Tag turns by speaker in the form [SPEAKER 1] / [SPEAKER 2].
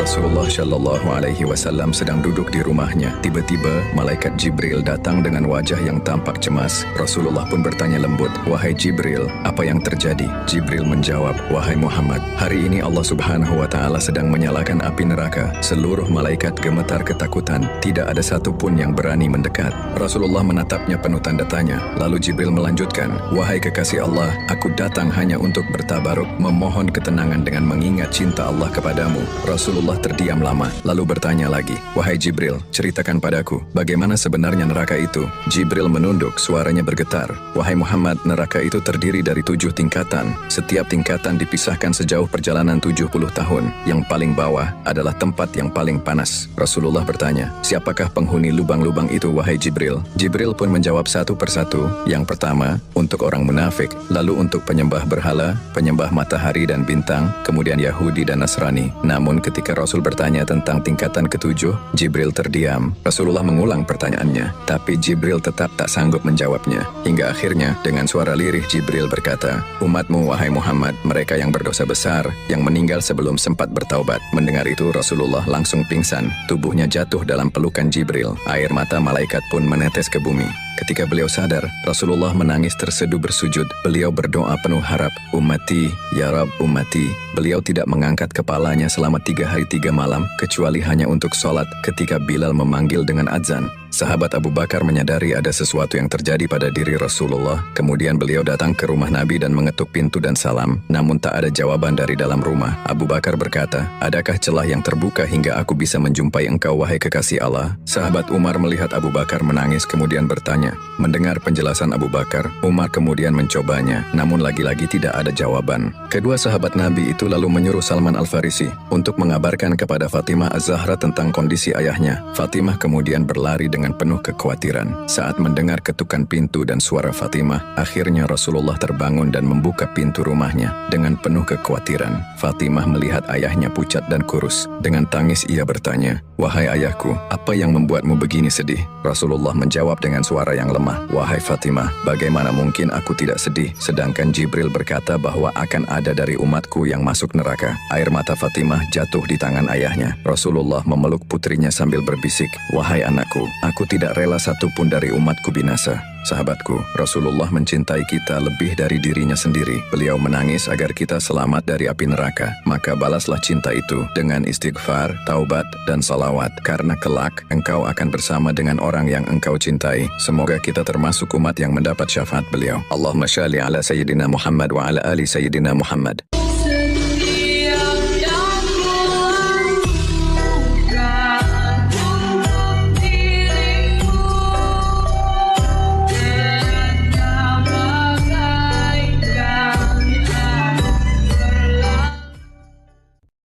[SPEAKER 1] Rasulullah Shallallahu Alaihi Wasallam sedang duduk di rumahnya. Tiba-tiba, malaikat Jibril datang dengan wajah yang tampak cemas. Rasulullah pun bertanya lembut, "Wahai Jibril, apa yang terjadi?" Jibril menjawab, "Wahai Muhammad, hari ini Allah Subhanahu wa Ta'ala sedang menyalakan api neraka. Seluruh malaikat gemetar ketakutan. Tidak ada satupun yang berani mendekat." Rasulullah menatapnya penuh tanda tanya. Lalu Jibril melanjutkan, "Wahai kekasih Allah, aku datang hanya untuk bertabaruk, memohon ketenangan dengan mengingat cinta Allah kepadamu." Rasulullah terdiam lama, lalu bertanya lagi, "Wahai Jibril, ceritakan padaku, bagaimana sebenarnya neraka itu?" Jibril menunduk, suaranya bergetar, "Wahai Muhammad, neraka itu terdiri dari 7 tingkatan. Setiap tingkatan dipisahkan sejauh perjalanan 70 tahun. Yang paling bawah adalah tempat yang paling panas." Rasulullah bertanya, "Siapakah penghuni lubang-lubang itu, wahai Jibril?" Jibril pun menjawab satu persatu. Yang pertama, untuk orang munafik, lalu untuk penyembah berhala, penyembah matahari dan bintang, kemudian Yahudi dan Nasrani. Namun ketika Rasul bertanya tentang tingkatan ketujuh, Jibril terdiam. Rasulullah mengulang pertanyaannya, tapi Jibril tetap tak sanggup menjawabnya. Hingga akhirnya, dengan suara lirih Jibril berkata, "Umatmu, wahai Muhammad, mereka yang berdosa besar, yang meninggal sebelum sempat bertaubat." Mendengar itu, Rasulullah langsung pingsan. Tubuhnya jatuh dalam pelukan Jibril. Air mata malaikat pun menetes ke bumi. Ketika beliau sadar, Rasulullah menangis terseduh bersujud. Beliau berdoa penuh harap, "Ummati, ya Rab, ummati." Beliau tidak mengangkat kepalanya selama 3 hari 3 malam, kecuali hanya untuk sholat ketika Bilal memanggil dengan azan. Sahabat Abu Bakar menyadari ada sesuatu yang terjadi pada diri Rasulullah. Kemudian beliau datang ke rumah Nabi dan mengetuk pintu dan salam. Namun tak ada jawaban dari dalam rumah. Abu Bakar berkata, "Adakah celah yang terbuka hingga aku bisa menjumpai engkau, wahai kekasih Allah?" Sahabat Umar melihat Abu Bakar menangis kemudian bertanya. Mendengar penjelasan Abu Bakar, Umar kemudian mencobanya. Namun lagi-lagi tidak ada jawaban. Kedua sahabat Nabi itu lalu menyuruh Salman Al-Farisi untuk mengabarkan kepada Fatimah Az-Zahra tentang kondisi ayahnya. Fatimah kemudian berlari dengan penuh kekhawatiran. Saat mendengar ketukan pintu dan suara Fatimah, akhirnya Rasulullah terbangun dan membuka pintu rumahnya. Dengan penuh kekhawatiran, Fatimah melihat ayahnya pucat dan kurus. Dengan tangis ia bertanya, "Wahai ayahku, apa yang membuatmu begini sedih?" Rasulullah menjawab dengan suara yang lemah, "Wahai Fatimah, bagaimana mungkin aku tidak sedih, sedangkan Jibril berkata bahwa akan ada dari umatku yang masuk neraka." Air mata Fatimah jatuh di tangan ayahnya. Rasulullah memeluk putrinya sambil berbisik, "Wahai anakku, aku tidak rela satupun dari umatku binasa." Sahabatku, Rasulullah mencintai kita lebih dari dirinya sendiri. Beliau menangis agar kita selamat dari api neraka. Maka balaslah cinta itu dengan istighfar, taubat, dan salawat. Karena kelak, engkau akan bersama dengan orang yang engkau cintai. Semoga kita termasuk umat yang mendapat syafaat beliau. Allahumma shalli ala Sayyidina Muhammad wa ala ali Sayyidina Muhammad.